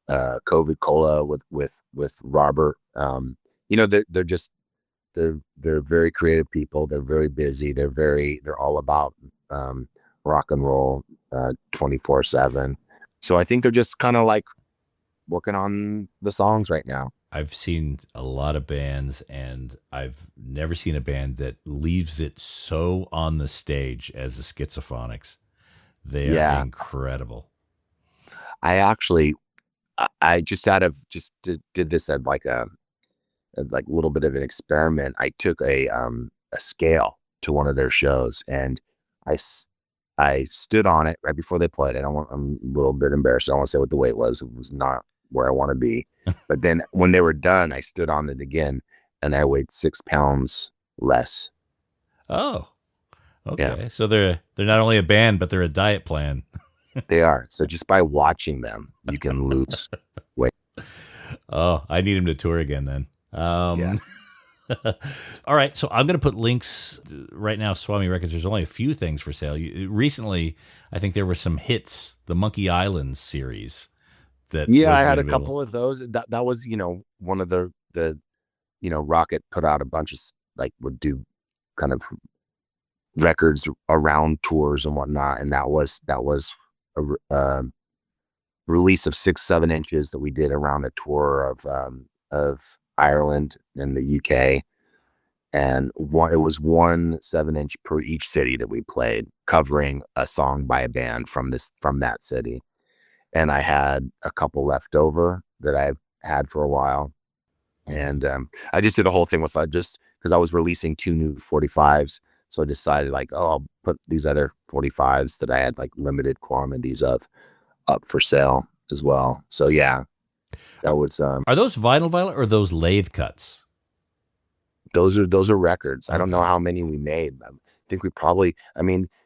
COVID Cola with Robert. They're just, they're very creative people. They're very busy. They're all about, rock and roll, 24/7. So I think they're just kind of like working on the songs right now. I've seen a lot of bands, and I've never seen a band that leaves it so on the stage as the Schizophonics. They are incredible. I actually, I just did this at like a little bit of an experiment. I took a scale to one of their shows, and I stood on it right before they played it. I'm a little bit embarrassed. I don't want to say what the weight was. It was not where I want to be. But then when they were done, I stood on it again, and I weighed 6 pounds less. Oh, okay. Yeah. So they're not only a band, but they're a diet plan. They are. So just by watching them, you can lose weight. Oh, I need him to tour again then. Yeah. All right, so I'm going to put links right now. Swami Records, there's only a few things for sale. Recently, I think there were some hits, the Monkey Island series. I had a couple of those. That was, one of the Rocket put out a bunch of, would do kind of records around tours and whatnot. And that was a release of 6-7 inches that we did around a tour of Ireland and the UK, and it was 1 7-inch per each city that we played, covering a song by a band from that city. And I had a couple left over that I've had for a while, and I just did a whole thing with just because I was releasing 2 new 45s, so I decided I'll put these other 45s that I had limited quantities of up for sale as well. So yeah. That was are those vinyl or those lathe cuts? Those are records. Okay. I don't know how many we made. I think we probably,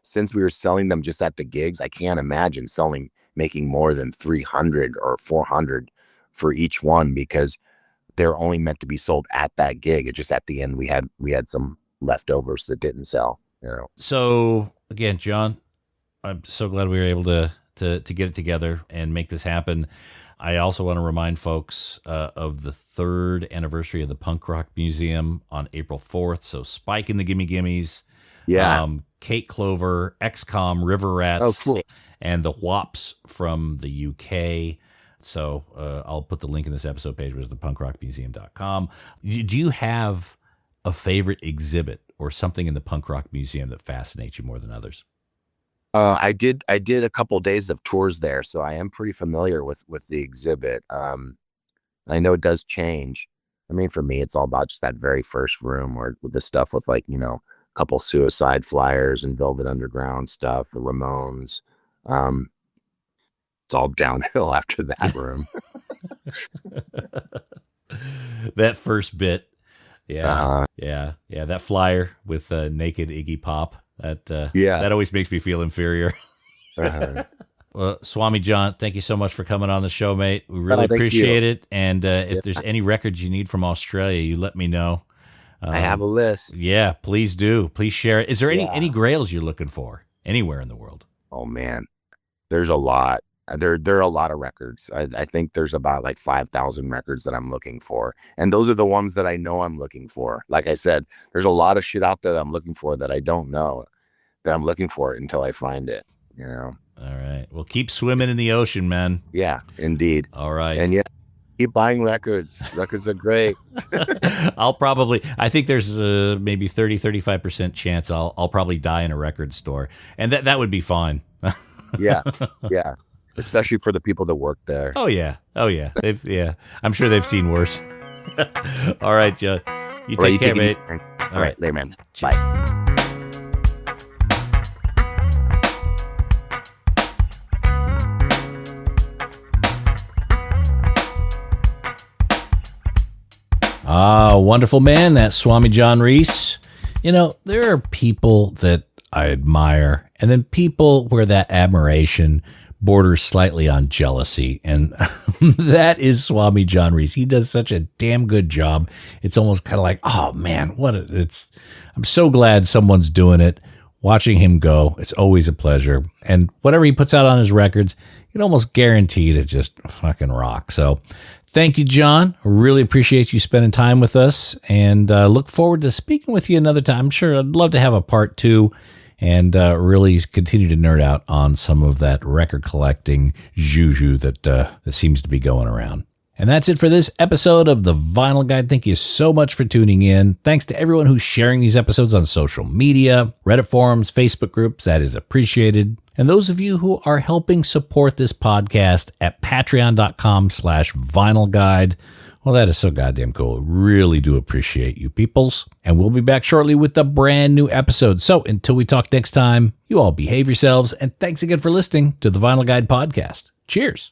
since we were selling them just at the gigs, I can't imagine making more than 300 or 400 for each one, because they're only meant to be sold at that gig. It just at the end we had some leftovers that didn't sell. So again, John, I'm so glad we were able to get it together and make this happen. I also want to remind folks of the 3rd anniversary of the Punk Rock Museum on April 4th. So Spike and the Gimme Gimmes, Kate Clover, XCOM, River Rats, cool. And the Whops from the UK. So I'll put the link in this episode page, which is thepunkrockmuseum.com. Do you have a favorite exhibit or something in the Punk Rock Museum that fascinates you more than others? I did a couple of days of tours there, so I am pretty familiar with the exhibit. I know it does change. For me, it's all about just that very first room, or with the stuff with a couple Suicide Flyers and Velvet Underground stuff, the Ramones. It's all downhill after that room. That first bit, yeah. That flyer with naked Iggy Pop. That always makes me feel inferior. Well, Swami John, thank you so much for coming on the show, mate. We really appreciate it. And if there's any records you need from Australia, you let me know. I have a list. Yeah, please do. Please share it. Is there any grails you're looking for anywhere in the world? Oh man, there's a lot. There are a lot of records. I think there's about 5,000 records that I'm looking for. And those are the ones that I know I'm looking for. Like I said, there's a lot of shit out there that I'm looking for that I don't know that I'm looking for it until I find it, All right. Well, keep swimming in the ocean, man. Yeah, indeed. All right. And keep buying records. Records are great. I think there's maybe 30-35% chance I'll probably die in a record store. And that would be fine. Yeah. especially for the people that work there. Oh yeah. I'm sure they've seen worse. All right, Joe. You take care, mate. All right, later, man. Cheers. Bye. Ah, wonderful man, that Swami John Reis. You know, there are people that I admire, and then people where that admiration borders slightly on jealousy, and that is Swami John Reis. He does such a damn good job. It's almost kind of like, oh man, I'm so glad someone's doing it. Watching him go, it's always a pleasure. And whatever he puts out on his records, you can almost guarantee to just fucking rock. So thank you, John. I really appreciate you spending time with us, and look forward to speaking with you another time. I'm sure I'd love to have a part 2 and really continue to nerd out on some of that record collecting juju that seems to be going around. And that's it for this episode of The Vinyl Guide. Thank you so much for tuning in. Thanks to everyone who's sharing these episodes on social media, Reddit forums, Facebook groups. That is appreciated. And those of you who are helping support this podcast at patreon.com/vinylguide. Well, that is so goddamn cool. Really do appreciate you peoples. And we'll be back shortly with a brand new episode. So until we talk next time, you all behave yourselves. And thanks again for listening to the Vinyl Guide podcast. Cheers.